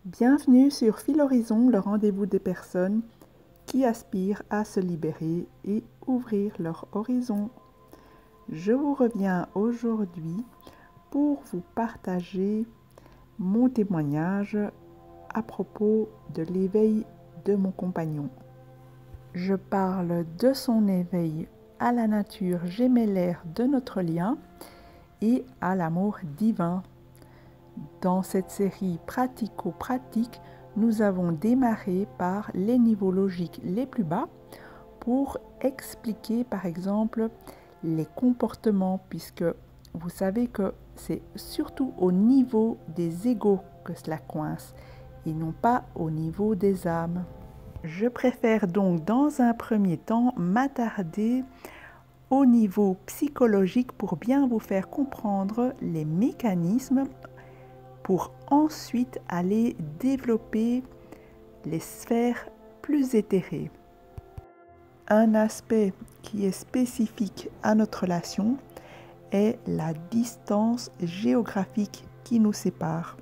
Bienvenue sur Fil Horizon, le rendez-vous des personnes qui aspirent à se libérer et ouvrir leur horizon. Je vous reviens aujourd'hui pour vous partager mon témoignage à propos de l'éveil de mon compagnon. Je parle de son éveil à la nature gémellaire de notre lien et à l'amour divin. Dans cette série pratico-pratique, nous avons démarré par les niveaux logiques les plus bas pour expliquer par exemple les comportements, puisque vous savez que c'est surtout au niveau des égos que cela coince et non pas au niveau des âmes. Je préfère donc dans un premier temps m'attarder au niveau psychologique pour bien vous faire comprendre les mécanismes pour ensuite aller développer les sphères plus éthérées. Un aspect qui est spécifique à notre relation est la distance géographique qui nous sépare.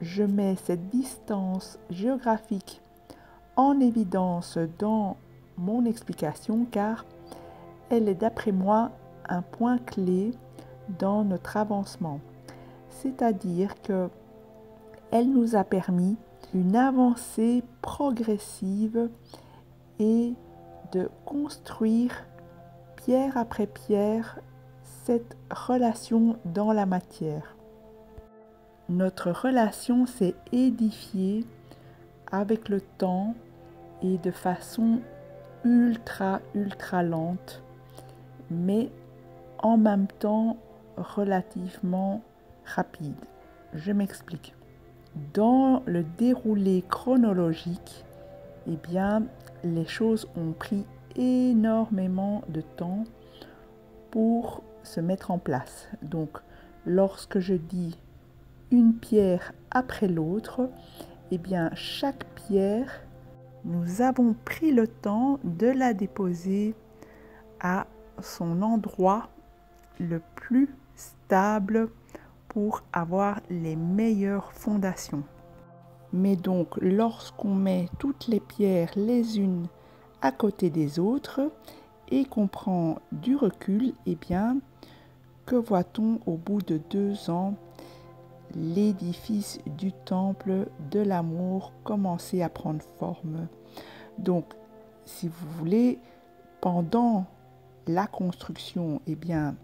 Je mets cette distance géographique en évidence dans mon explication car elle est d'après moi un point clé dans notre avancement. C'est-à-dire qu'elle nous a permis une avancée progressive et de construire pierre après pierre cette relation dans la matière. Notre relation s'est édifiée avec le temps et de façon ultra lente, mais en même temps relativement rapide. Je m'explique. Dans le déroulé chronologique, eh bien, les choses ont pris énormément de temps pour se mettre en place. Donc, lorsque je dis une pierre après l'autre, eh bien, chaque pierre, nous avons pris le temps de la déposer à son endroit le plus stable pour avoir les meilleures fondations. Mais donc, lorsqu'on met toutes les pierres les unes à côté des autres et qu'on prend du recul, eh bien, que voit-on au bout de 2 ans? L'édifice du temple de l'amour commencer à prendre forme. Donc, si vous voulez, pendant la construction, eh bien,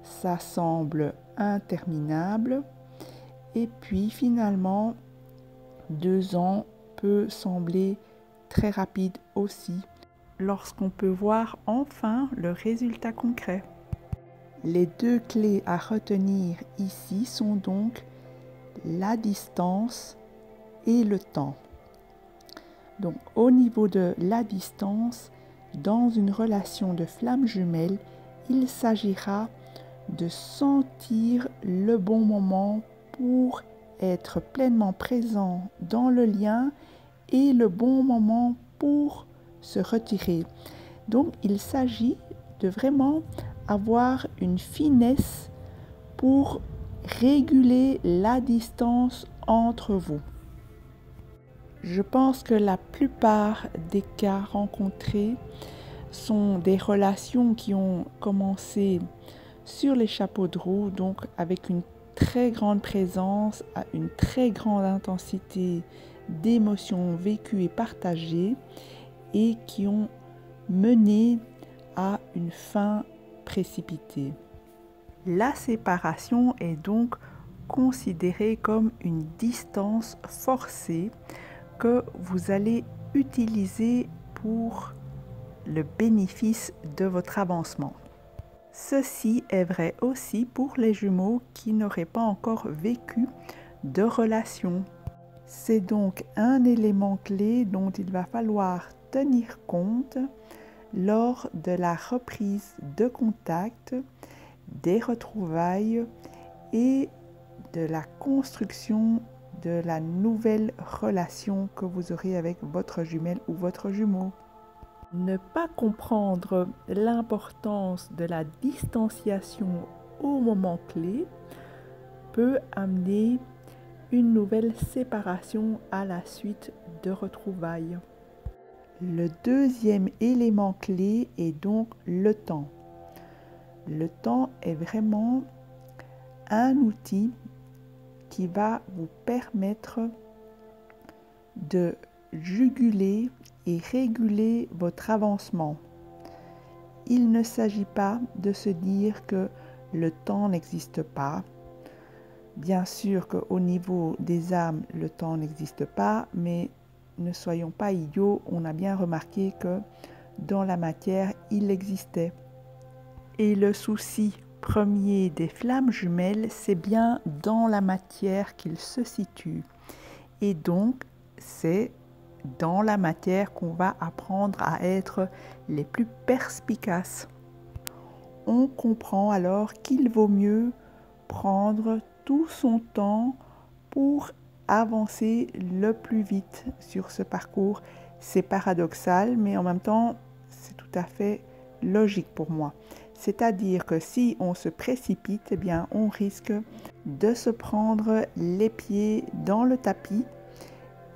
ça semble interminable. Et puis, finalement, 2 ans peut sembler très rapide aussi, lorsqu'on peut voir enfin le résultat concret. Les 2 clés à retenir ici sont donc la distance et le temps. Donc, au niveau de la distance, dans une relation de flamme jumelle, il s'agira de sentir le bon moment pour être pleinement présent dans le lien et le bon moment pour se retirer. Donc, il s'agit de vraiment avoir une finesse pour réguler la distance entre vous. Je pense que la plupart des cas rencontrés sont des relations qui ont commencé sur les chapeaux de roue, donc avec une très grande présence, à une très grande intensité d'émotions vécues et partagées et qui ont mené à une fin précipitée. La séparation est donc considérée comme une distance forcée que vous allez utiliser pour le bénéfice de votre avancement. Ceci est vrai aussi pour les jumeaux qui n'auraient pas encore vécu de relation. C'est donc un élément clé dont il va falloir tenir compte lors de la reprise de contact, des retrouvailles et de la construction de la nouvelle relation que vous aurez avec votre jumelle ou votre jumeau. Ne pas comprendre l'importance de la distanciation au moment clé peut amener une nouvelle séparation à la suite de retrouvailles. Le deuxième élément clé est donc le temps. Le temps est vraiment un outil qui va vous permettre de juguler et réguler votre avancement. Il ne s'agit pas de se dire que le temps n'existe pas. Bien sûr qu'au niveau des âmes, le temps n'existe pas, mais ne soyons pas idiots, on a bien remarqué que dans la matière, il existait. Et le souci premier des flammes jumelles, c'est bien dans la matière qu'il se situe. Et donc, c'est dans la matière qu'on va apprendre à être les plus perspicaces. On comprend alors qu'il vaut mieux prendre tout son temps pour avancer le plus vite sur ce parcours. C'est paradoxal, mais en même temps, c'est tout à fait logique pour moi. C'est-à-dire que si on se précipite, eh bien, on risque de se prendre les pieds dans le tapis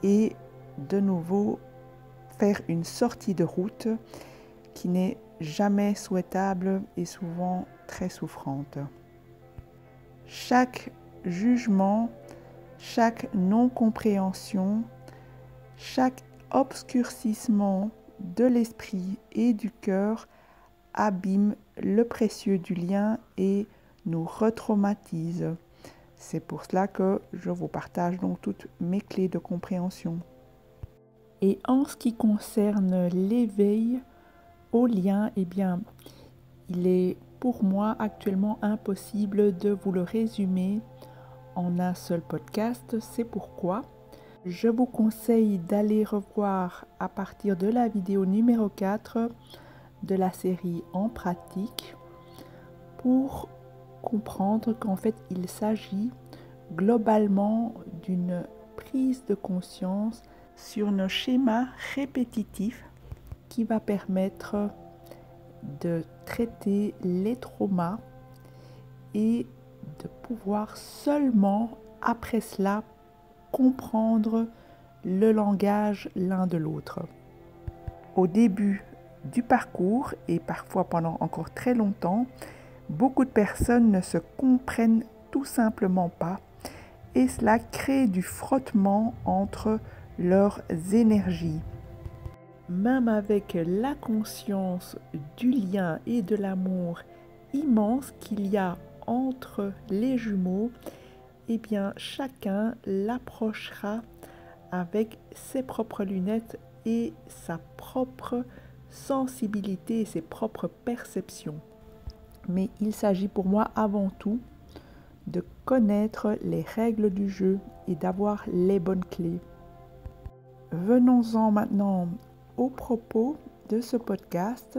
et de nouveau faire une sortie de route qui n'est jamais souhaitable et souvent très souffrante. Chaque jugement, chaque non-compréhension, chaque obscurcissement de l'esprit et du cœur abîme le précieux du lien et nous retraumatise. C'est pour cela que je vous partage donc toutes mes clés de compréhension. Et en ce qui concerne l'éveil au lien, eh bien, il est pour moi actuellement impossible de vous le résumer en un seul podcast. C'est pourquoi je vous conseille d'aller revoir à partir de la vidéo numéro 4 de la série En pratique pour comprendre qu'en fait il s'agit globalement d'une prise de conscience sur nos schémas répétitifs qui va permettre de traiter les traumas et de pouvoir seulement après cela comprendre le langage l'un de l'autre. Au début du parcours et parfois pendant encore très longtemps, beaucoup de personnes ne se comprennent tout simplement pas et cela crée du frottement entre leurs énergies. Même avec la conscience du lien et de l'amour immense qu'il y a entre les jumeaux, eh bien chacun l'approchera avec ses propres lunettes et sa propre sensibilité et ses propres perceptions. Mais il s'agit pour moi avant tout de connaître les règles du jeu et d'avoir les bonnes clés. Venons-en maintenant au propos de ce podcast.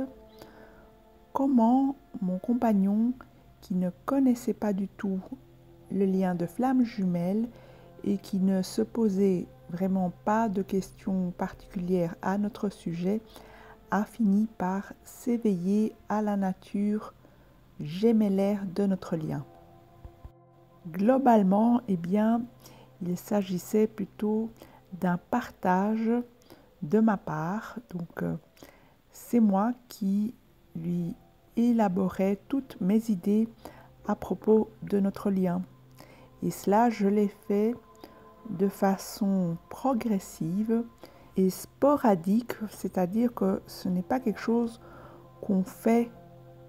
Comment mon compagnon, qui ne connaissait pas du tout le lien de flammes jumelles et qui ne se posait vraiment pas de questions particulières à notre sujet, a fini par s'éveiller à la nature gémellaire de notre lien. Globalement, eh bien, il s'agissait plutôt d'un partage de ma part. Donc, c'est moi qui lui élaborais toutes mes idées à propos de notre lien. Et cela, je l'ai fait de façon progressive et sporadique, c'est-à-dire que ce n'est pas quelque chose qu'on fait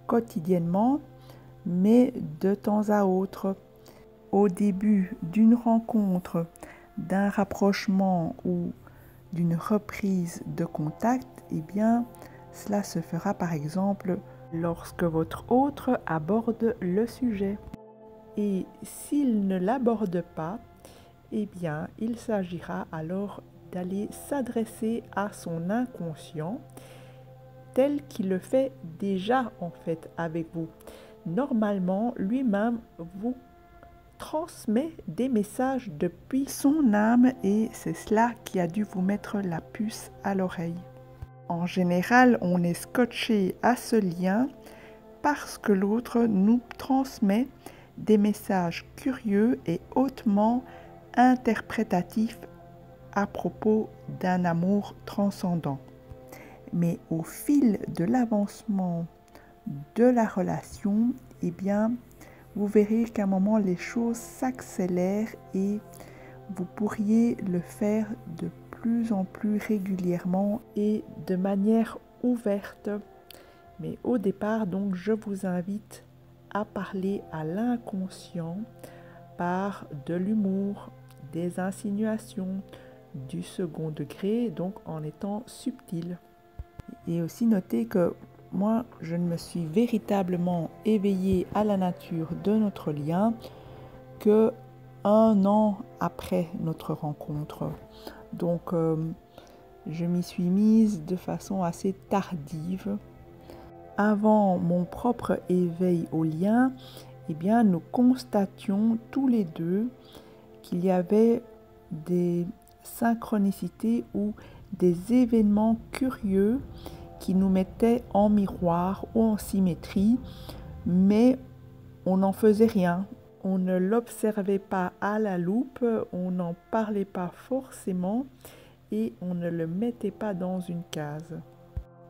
quotidiennement, mais de temps à autre. Au début d'une rencontre, d'un rapprochement ou d'une reprise de contact, eh bien, cela se fera par exemple lorsque votre autre aborde le sujet. Et s'il ne l'aborde pas, eh bien, il s'agira alors d'aller s'adresser à son inconscient tel qu'il le fait déjà en fait avec vous. Normalement, lui-même vous transmet des messages depuis son âme et c'est cela qui a dû vous mettre la puce à l'oreille. En général, on est scotché à ce lien parce que l'autre nous transmet des messages curieux et hautement interprétatif à propos d'un amour transcendant. Mais au fil de l'avancement de la relation, eh bien, vous verrez qu'à un moment, les choses s'accélèrent et vous pourriez le faire de plus en plus régulièrement et de manière ouverte. Mais au départ, donc, je vous invite à parler à l'inconscient par de l'humour, des insinuations, du second degré, donc en étant subtil. Et aussi notez que moi, je ne me suis véritablement éveillée à la nature de notre lien que 1 an après notre rencontre. Donc, je m'y suis mise de façon assez tardive. Avant mon propre éveil au lien, eh bien, nous constations tous les deux qu'il y avait des synchronicités ou des événements curieux qui nous mettaient en miroir ou en symétrie, mais on n'en faisait rien. On ne l'observait pas à la loupe, on n'en parlait pas forcément et on ne le mettait pas dans une case.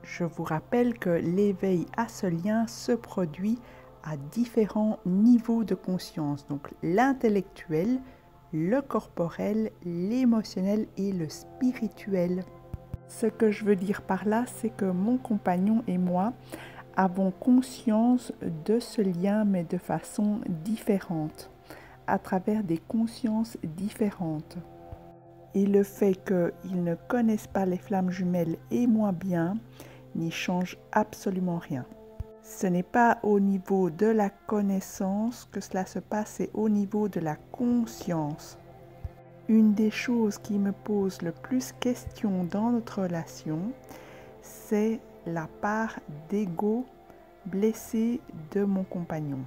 Je vous rappelle que l'éveil à ce lien se produit à différents niveaux de conscience, donc l'intellectuel, le corporel, l'émotionnel et le spirituel. Ce que je veux dire par là, c'est que mon compagnon et moi avons conscience de ce lien, mais de façon différente, à travers des consciences différentes. Et le fait qu'ils ne connaissent pas les flammes jumelles et moi bien, n'y change absolument rien. Ce n'est pas au niveau de la connaissance que cela se passe, c'est au niveau de la conscience. Une des choses qui me pose le plus question dans notre relation, c'est la part d'ego blessé de mon compagnon.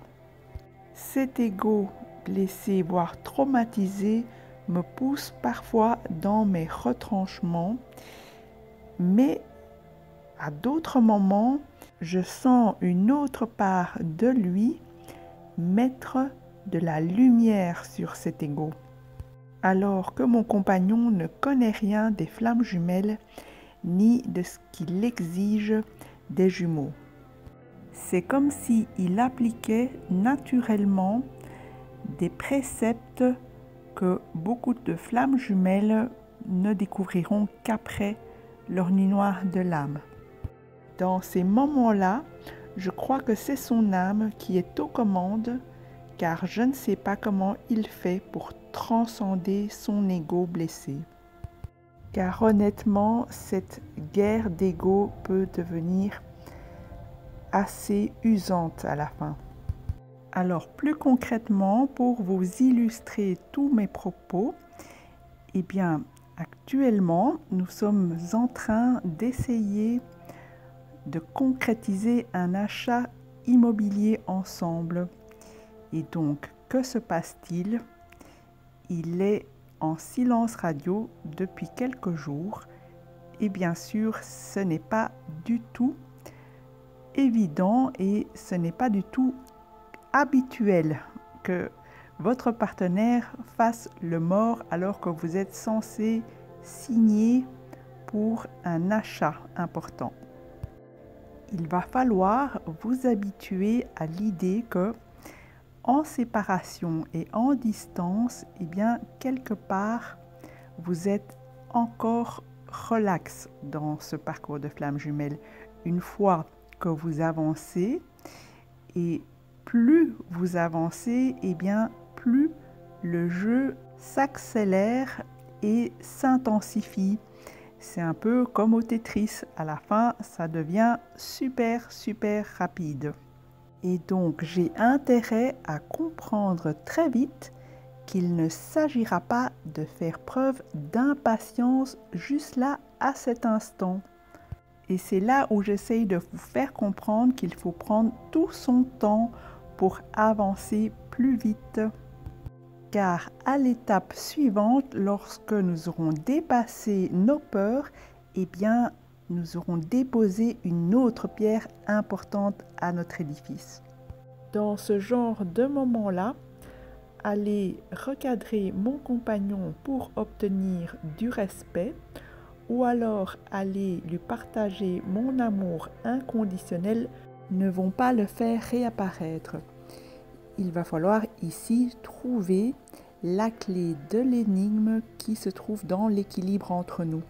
Cet ego blessé, voire traumatisé, me pousse parfois dans mes retranchements, mais à d'autres moments, je sens une autre part de lui mettre de la lumière sur cet ego. Alors que mon compagnon ne connaît rien des flammes jumelles, ni de ce qu'il exige des jumeaux. C'est comme s'il appliquait naturellement des préceptes que beaucoup de flammes jumelles ne découvriront qu'après leur nuit noire de l'âme. Dans ces moments-là, je crois que c'est son âme qui est aux commandes, car je ne sais pas comment il fait pour transcender son ego blessé. Car honnêtement, cette guerre d'ego peut devenir assez usante à la fin. Alors plus concrètement, pour vous illustrer tous mes propos, eh bien actuellement, nous sommes en train d'essayer de concrétiser un achat immobilier ensemble. Et donc, que se passe-t-il? Il est en silence radio depuis quelques jours et bien sûr, ce n'est pas du tout évident et ce n'est pas du tout habituel que votre partenaire fasse le mort alors que vous êtes censé signer pour un achat important. Il va falloir vous habituer à l'idée que en séparation et en distance, eh bien, quelque part, vous êtes encore relax dans ce parcours de flammes jumelles. Une fois que vous avancez, et plus vous avancez, eh bien, plus le jeu s'accélère et s'intensifie. C'est un peu comme au Tetris. À la fin, ça devient super rapide. Et donc, j'ai intérêt à comprendre très vite qu'il ne s'agira pas de faire preuve d'impatience juste là, à cet instant. Et c'est là où j'essaye de vous faire comprendre qu'il faut prendre tout son temps pour avancer plus vite. Car à l'étape suivante, lorsque nous aurons dépassé nos peurs, eh bien, nous aurons déposé une autre pierre importante à notre édifice. Dans ce genre de moment-là, aller recadrer mon compagnon pour obtenir du respect ou alors aller lui partager mon amour inconditionnel ne vont pas le faire réapparaître. Il va falloir ici trouver la clé de l'énigme qui se trouve dans l'équilibre entre nous.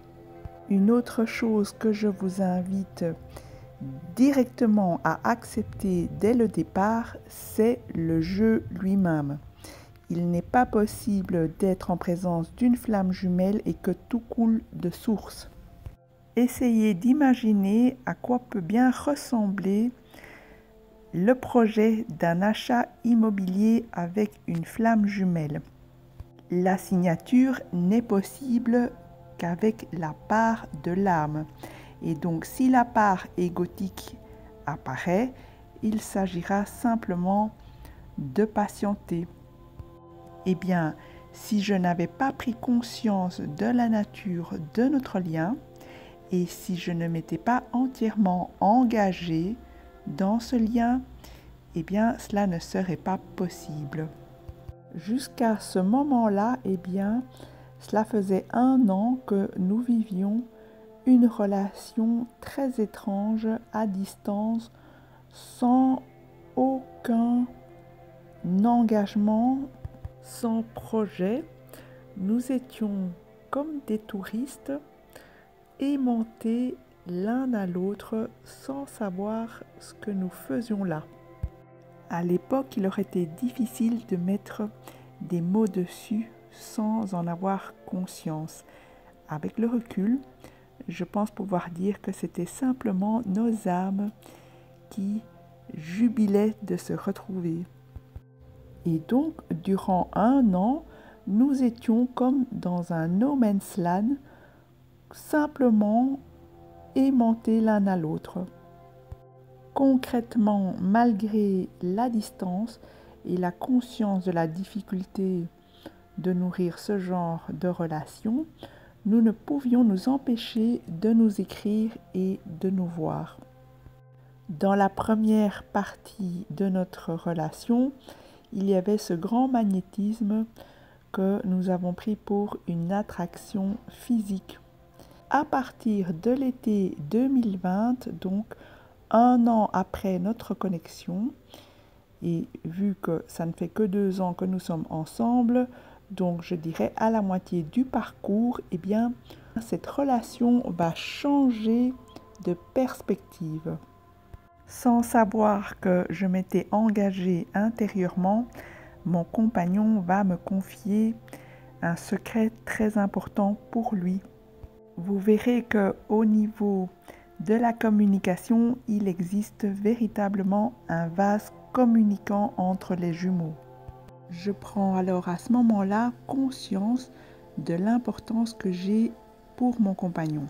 Une autre chose que je vous invite directement à accepter dès le départ, c'est le jeu lui-même. Il n'est pas possible d'être en présence d'une flamme jumelle et que tout coule de source. Essayez d'imaginer à quoi peut bien ressembler le projet d'un achat immobilier avec une flamme jumelle. La signature n'est possible qu'avec la part de l'âme. Et donc, si la part égotique apparaît, il s'agira simplement de patienter. Eh bien, si je n'avais pas pris conscience de la nature de notre lien et si je ne m'étais pas entièrement engagée dans ce lien, eh bien, cela ne serait pas possible. Jusqu'à ce moment-là, eh bien, cela faisait 1 an que nous vivions une relation très étrange à distance, sans aucun engagement, sans projet. Nous étions comme des touristes aimantés l'un à l'autre sans savoir ce que nous faisions là. À l'époque, il aurait été difficile de mettre des mots dessus sans en avoir conscience. Avec le recul, je pense pouvoir dire que c'était simplement nos âmes qui jubilaient de se retrouver. Et donc, durant 1 an, nous étions comme dans un no man's land, simplement aimantés l'un à l'autre. Concrètement, malgré la distance et la conscience de la difficulté de nourrir ce genre de relation, nous ne pouvions nous empêcher de nous écrire et de nous voir. Dans la première partie de notre relation, il y avait ce grand magnétisme que nous avons pris pour une attraction physique. À partir de l'été 2020, donc 1 an après notre connexion, et vu que ça ne fait que 2 ans que nous sommes ensemble, donc je dirais à la moitié du parcours, eh bien, cette relation va changer de perspective. Sans savoir que je m'étais engagée intérieurement, mon compagnon va me confier un secret très important pour lui. Vous verrez qu'au niveau de la communication, il existe véritablement un vase communicant entre les jumeaux. Je prends alors à ce moment-là conscience de l'importance que j'ai pour mon compagnon.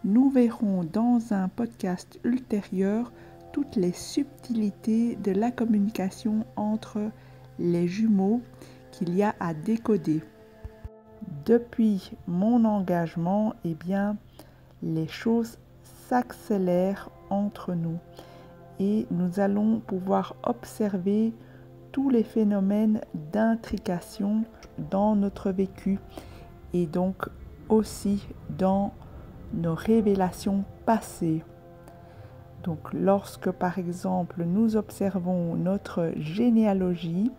Nous verrons dans un podcast ultérieur toutes les subtilités de la communication entre les jumeaux qu'il y a à décoder. Depuis mon engagement, eh bien, les choses s'accélèrent entre nous et nous allons pouvoir observer tous les phénomènes d'intrication dans notre vécu et donc aussi dans nos révélations passées. Donc lorsque par exemple nous observons notre généalogie,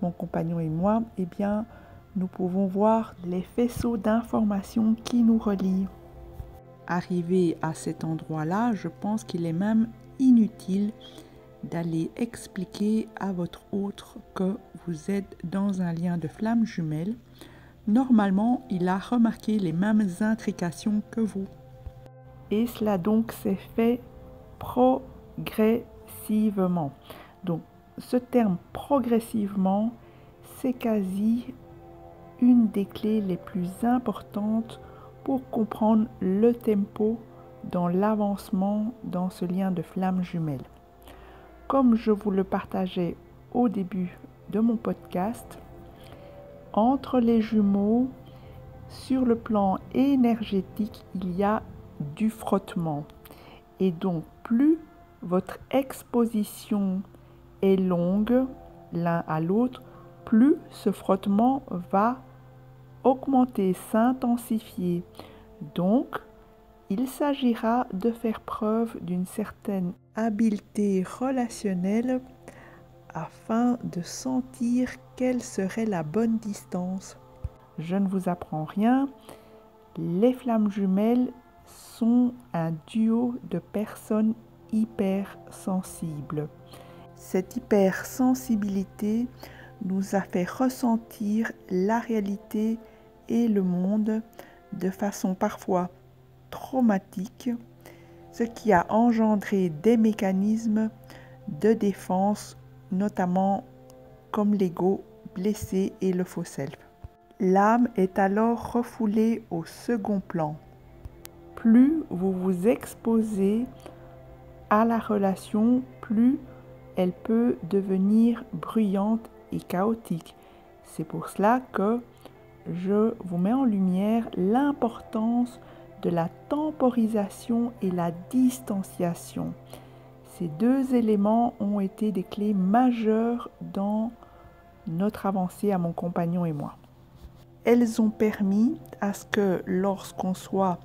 mon compagnon et moi, eh bien nous pouvons voir les faisceaux d'informations qui nous relient. Arrivé à cet endroit-là, je pense qu'il est même inutile d'aller expliquer à votre autre que vous êtes dans un lien de flamme jumelle. Normalement, il a remarqué les mêmes intrications que vous. Et cela donc s'est fait progressivement. Donc, ce terme progressivement, c'est quasi une des clés les plus importantes pour comprendre le tempo dans l'avancement dans ce lien de flamme jumelle. Comme je vous le partageais au début de mon podcast, entre les jumeaux, sur le plan énergétique, il y a du frottement. Et donc, plus votre exposition est longue l'un à l'autre, plus ce frottement va augmenter, s'intensifier. Donc, il s'agira de faire preuve d'une certaine habileté relationnelle afin de sentir quelle serait la bonne distance. Je ne vous apprends rien, les flammes jumelles sont un duo de personnes hypersensibles. Cette hypersensibilité nous a fait ressentir la réalité et le monde de façon parfois traumatique, ce qui a engendré des mécanismes de défense, notamment comme l'ego blessé et le faux self. L'âme est alors refoulée au second plan. Plus vous vous exposez à la relation, plus elle peut devenir bruyante et chaotique. C'est pour cela que je vous mets en lumière l'importance de la temporisation et la distanciation. Ces deux éléments ont été des clés majeures dans notre avancée à mon compagnon et moi. Elles ont permis à ce que lorsqu'on soit,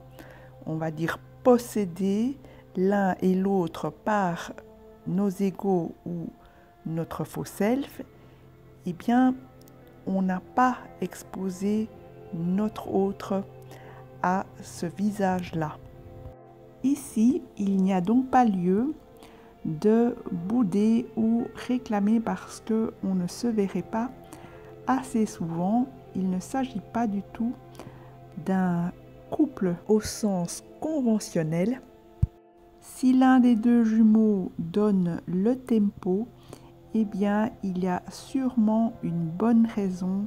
on va dire, possédés l'un et l'autre par nos égos ou notre faux self, eh bien, on n'a pas exposé notre autre à ce visage-là. Ici, il n'y a donc pas lieu de bouder ou réclamer parce qu'on ne se verrait pas assez souvent. Il ne s'agit pas du tout d'un couple au sens conventionnel. Si l'un des deux jumeaux donne le tempo, eh bien, il y a sûrement une bonne raison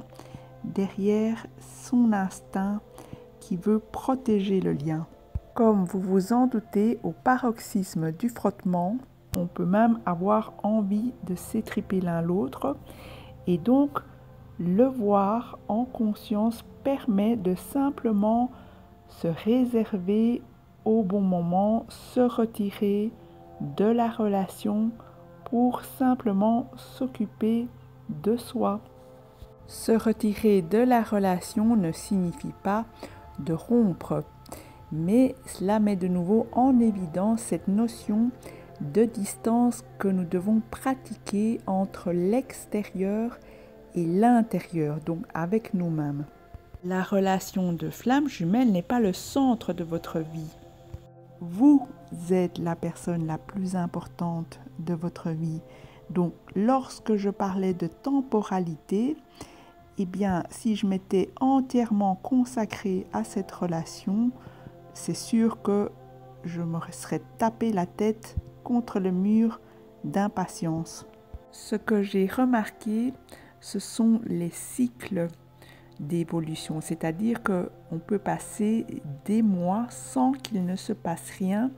derrière son instinct qui veut protéger le lien. Comme vous vous en doutez, au paroxysme du frottement, on peut même avoir envie de s'étriper l'un l'autre et donc le voir en conscience permet de simplement se réserver au bon moment, se retirer de la relation pour simplement s'occuper de soi. Se retirer de la relation ne signifie pas de rompre, mais cela met de nouveau en évidence cette notion de distance que nous devons pratiquer entre l'extérieur et l'intérieur, donc avec nous-mêmes. La relation de flamme jumelle n'est pas le centre de votre vie. Vous êtes la personne la plus importante de votre vie. Donc, lorsque je parlais de temporalité, eh bien, si je m'étais entièrement consacrée à cette relation, c'est sûr que je me serais tapé la tête contre le mur d'impatience. Ce que j'ai remarqué, ce sont les cycles d'évolution, c'est-à-dire qu'on peut passer des mois sans qu'il ne se passe rien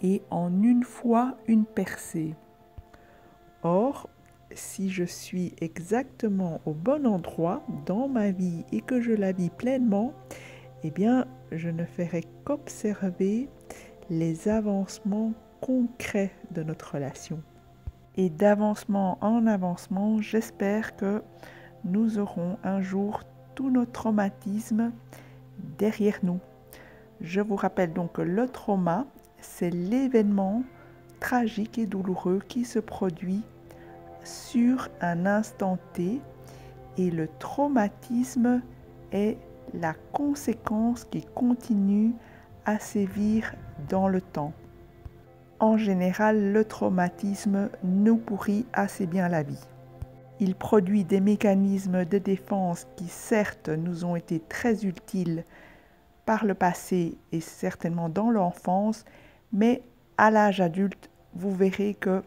et en une fois une percée. Or, si je suis exactement au bon endroit dans ma vie et que je la vis pleinement, eh bien, je ne ferai qu'observer les avancements concrets de notre relation. Et d'avancement en avancement, j'espère que nous aurons un jour tous nos traumatismes derrière nous. Je vous rappelle donc que le trauma, c'est l'événement tragique et douloureux qui se produit sur un instant T et le traumatisme est la conséquence qui continue à sévir dans le temps. En général, le traumatisme nous pourrit assez bien la vie. Il produit des mécanismes de défense qui certes nous ont été très utiles par le passé et certainement dans l'enfance, mais à l'âge adulte, vous verrez que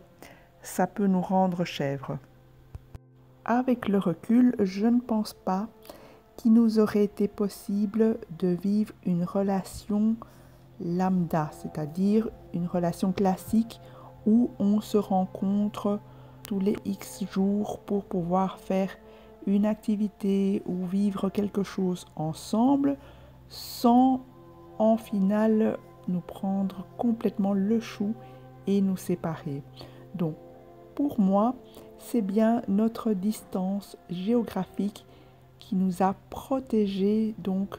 ça peut nous rendre chèvres. Avec le recul, je ne pense pas qu'il nous aurait été possible de vivre une relation lambda, c'est-à-dire une relation classique où on se rencontre tous les X jours pour pouvoir faire une activité ou vivre quelque chose ensemble sans en finale nous prendre complètement le chou et nous séparer. Donc pour moi, c'est bien notre distance géographique qui nous a protégés donc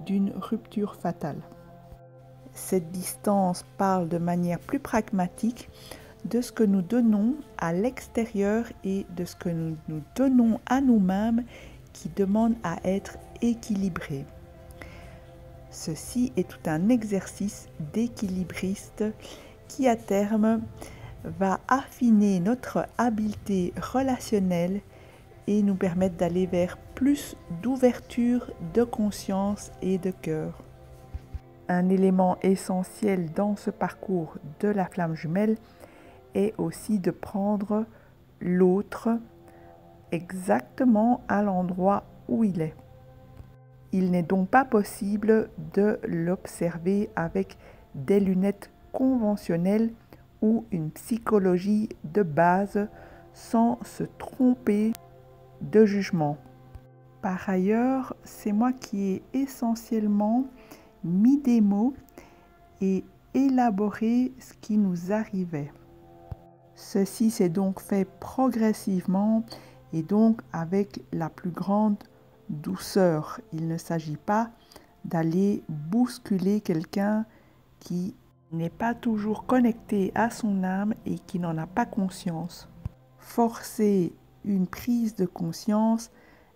d'une rupture fatale. Cette distance parle de manière plus pragmatique de ce que nous donnons à l'extérieur et de ce que nous donnons à nous-mêmes qui demande à être équilibré. Ceci est tout un exercice d'équilibriste qui à terme va affiner notre habileté relationnelle et nous permettre d'aller vers plus d'ouverture de conscience et de cœur. Un élément essentiel dans ce parcours de la flamme jumelle est aussi de prendre l'autre exactement à l'endroit où il est. Il n'est donc pas possible de l'observer avec des lunettes conventionnelles ou une psychologie de base sans se tromper de jugement. Par ailleurs, c'est moi qui ai essentiellement mis des mots et élaboré ce qui nous arrivait. Ceci s'est donc fait progressivement et donc avec la plus grande douceur. Il ne s'agit pas d'aller bousculer quelqu'un qui n'est pas toujours connecté à son âme et qui n'en a pas conscience. Forcer une prise de conscience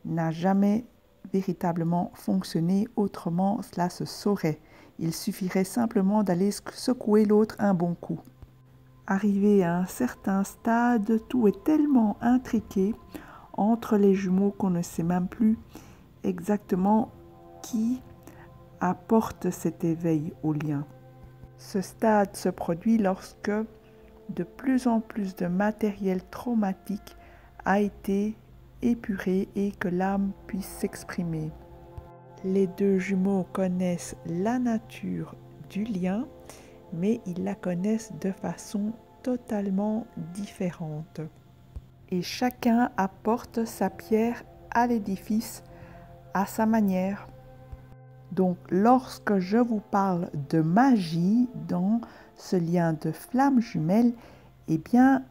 n'a jamais véritablement fonctionné, autrement cela se saurait. Il suffirait simplement d'aller secouer l'autre un bon coup. Arrivé à un certain stade, tout est tellement intriqué entre les jumeaux qu'on ne sait même plus exactement qui apporte cet éveil au lien. Ce stade se produit lorsque de plus en plus de matériel traumatique a été épuré et que l'âme puisse s'exprimer. Les deux jumeaux connaissent la nature du lien, mais ils la connaissent de façon totalement différente. Et chacun apporte sa pierre à l'édifice à sa manière. Donc, lorsque je vous parle de magie dans ce lien de flamme jumelle, eh bien,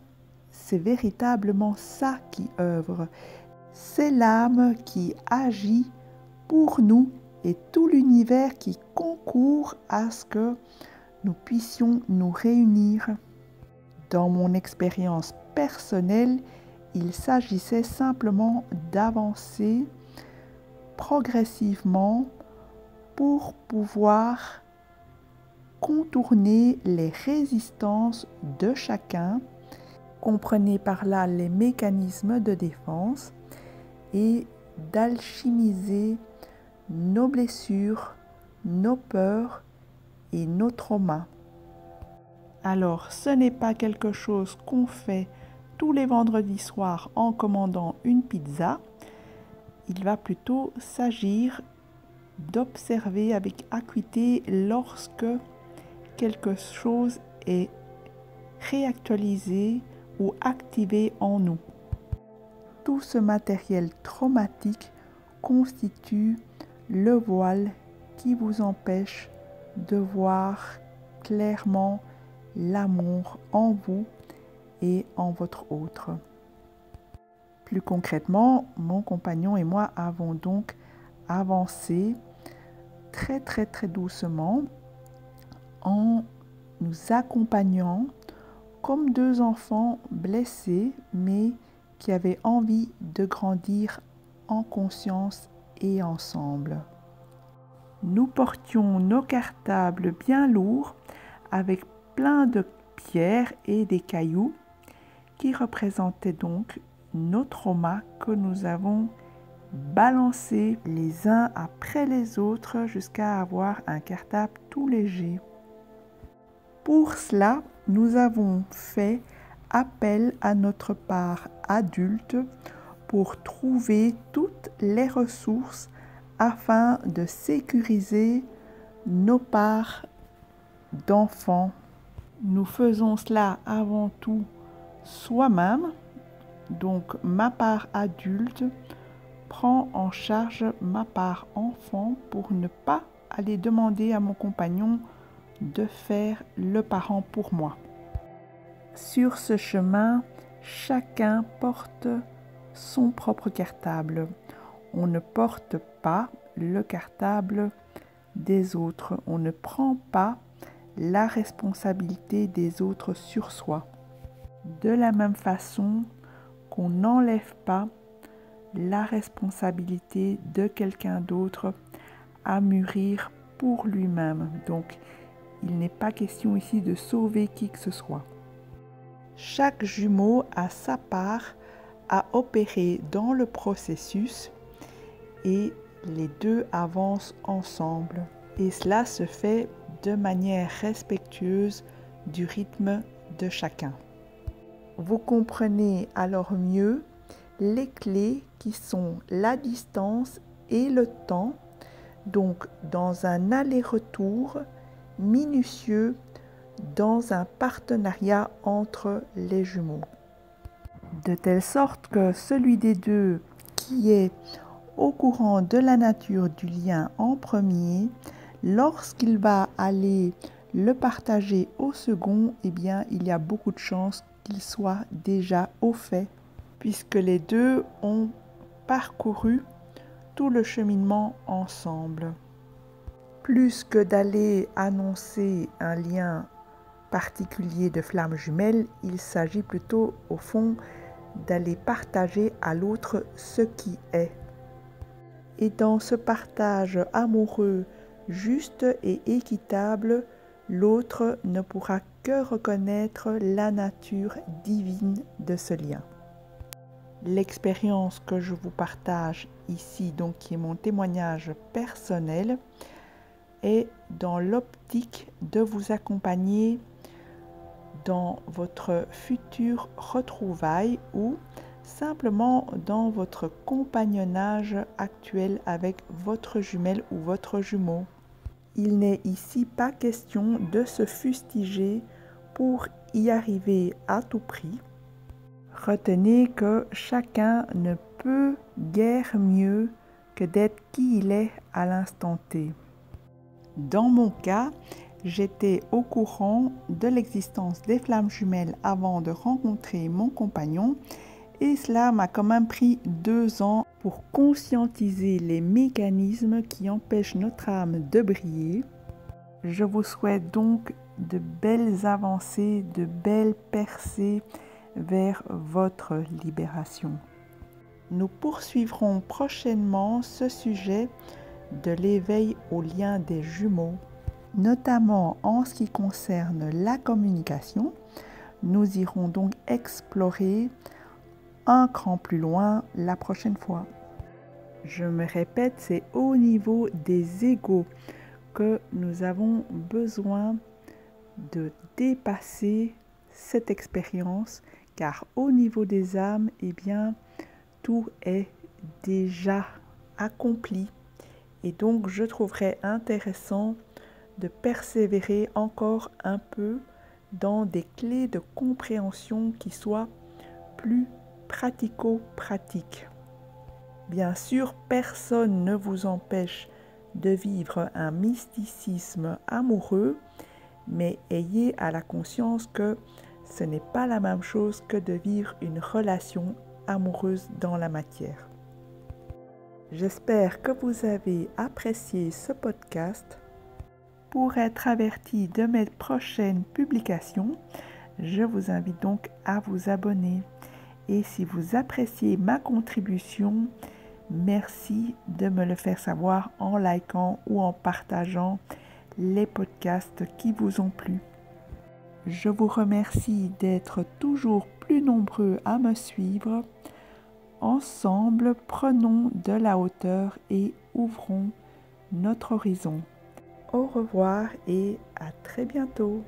c'est véritablement ça qui œuvre. C'est l'âme qui agit pour nous et tout l'univers qui concourt à ce que nous puissions nous réunir. Dans mon expérience personnelle, il s'agissait simplement d'avancer progressivement pour pouvoir contourner les résistances de chacun. Comprenez par là les mécanismes de défense et d'alchimiser nos blessures, nos peurs et nos traumas. Alors, ce n'est pas quelque chose qu'on fait tous les vendredis soirs en commandant une pizza. Il va plutôt s'agir d'observer avec acuité lorsque quelque chose est réactualisé ou activé en nous. Tout ce matériel traumatique constitue le voile qui vous empêche de voir clairement l'amour en vous et en votre autre. Plus concrètement, mon compagnon et moi avons donc avancé très doucement en nous accompagnant comme deux enfants blessés mais qui avaient envie de grandir en conscience et ensemble. Nous portions nos cartables bien lourds avec plein de pierres et des cailloux qui représentaient donc nos traumas que nous avons balancés les uns après les autres jusqu'à avoir un cartable tout léger. Pour cela, nous avons fait appel à notre part adulte pour trouver toutes les ressources afin de sécuriser nos parts d'enfants. Nous faisons cela avant tout soi-même, donc ma part adulte prend en charge ma part enfant pour ne pas aller demander à mon compagnon de faire le parent pour moi. Sur ce chemin, chacun porte son propre cartable. On ne porte pas le cartable des autres. On ne prend pas la responsabilité des autres sur soi. De la même façon qu'on n'enlève pas la responsabilité de quelqu'un d'autre à mûrir pour lui-même. Donc, il n'est pas question ici de sauver qui que ce soit. Chaque jumeau a sa part à opérer dans le processus et les deux avancent ensemble. Et cela se fait de manière respectueuse du rythme de chacun. Vous comprenez alors mieux les clés qui sont la distance et le temps, donc dans un aller-retour minutieux dans un partenariat entre les jumeaux. De telle sorte que celui des deux qui est au courant de la nature du lien en premier, lorsqu'il va aller le partager au second, eh bien, il y a beaucoup de chances qu'il soit déjà au fait, puisque les deux ont parcouru tout le cheminement ensemble. Plus que d'aller annoncer un lien particulier de flammes jumelles, il s'agit plutôt au fond d'aller partager à l'autre ce qui est. Et dans ce partage amoureux, juste et équitable, l'autre ne pourra que reconnaître la nature divine de ce lien. L'expérience que je vous partage ici, donc qui est mon témoignage personnel, est dans l'optique de vous accompagner dans votre future retrouvaille ou simplement dans votre compagnonnage actuel avec votre jumelle ou votre jumeau. Il n'est ici pas question de se fustiger pour y arriver à tout prix. Retenez que chacun ne peut guère mieux que d'être qui il est à l'instant T. Dans mon cas, j'étais au courant de l'existence des flammes jumelles avant de rencontrer mon compagnon et cela m'a quand même pris 2 ans pour conscientiser les mécanismes qui empêchent notre âme de briller. Je vous souhaite donc de belles avancées, de belles percées vers votre libération. Nous poursuivrons prochainement ce sujet de l'éveil au lien des jumeaux, notamment en ce qui concerne la communication. Nous irons donc explorer un cran plus loin la prochaine fois. Je me répète, c'est au niveau des égos que nous avons besoin de dépasser cette expérience, car au niveau des âmes, eh bien, tout est déjà accompli. Et donc, je trouverais intéressant de persévérer encore un peu dans des clés de compréhension qui soient plus pratico-pratiques. Bien sûr, personne ne vous empêche de vivre un mysticisme amoureux, mais ayez à la conscience que ce n'est pas la même chose que de vivre une relation amoureuse dans la matière. J'espère que vous avez apprécié ce podcast. Pour être averti de mes prochaines publications, je vous invite donc à vous abonner. Et si vous appréciez ma contribution, merci de me le faire savoir en likant ou en partageant les podcasts qui vous ont plu. Je vous remercie d'être toujours plus nombreux à me suivre. Ensemble, prenons de la hauteur et ouvrons notre horizon. Au revoir et à très bientôt.